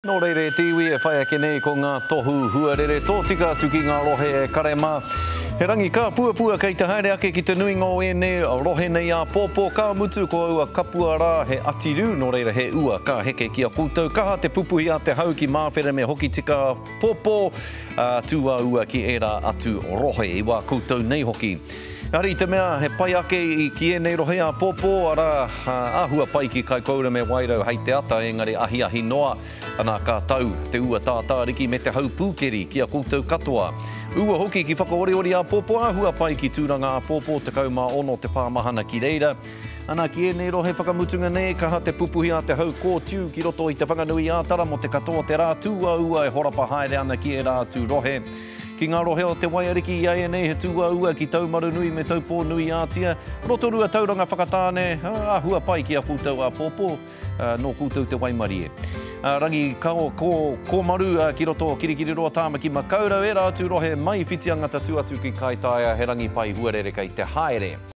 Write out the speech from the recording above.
Nō reire te iwi e whai ake nei ko ngā tohu huarere tō tika atu ki ngā rohe e karema. He rangi ka pua kei te haere ake ki te nui ngō e ne rohe nei a pōpō ka mutu ko ua kapua rā he atiru nō reira he ua ka heke ki a koutou. Kaha te pupuhi a te hau ki māwhere me hoki tika pōpō tū a ua ki e rā atu rohe i wā koutou nei hoki. Ari te mea he pai ake i ki e nei rohe a pōpō ara ahua pai ki kai koura me wairau hei te ata engari ahi noa ana ka tau te ua tātāriki me te hau pūkeri ki a koutou katoa. Ua hoki ki whakaoriori a pōpō ahua pai ki tūranga a pōpō te kauma ono te pāmahana ki reira. Ana ki e nei rohe whakamutunga nei kaha te pupuhi a te hau kōtiu ki roto i te whanganui ātara mo te katoa te rā tūa ua e horapa haere ana ki e rā tū rohe. Ki ngā rohe o te waiariki i ai nei he tūa ua ki taumaru nui me taupō nui ātia. Rotorua tauranga whakatāne ahua pai ki a koutou a pōpō no koutou te waimarie. Rangi ko maru ki roto kirikiri roa tāmaki makaurau e rā atu rohe mai whitianga tatu atu ki kai taia he rangi pai huarere kei te haere.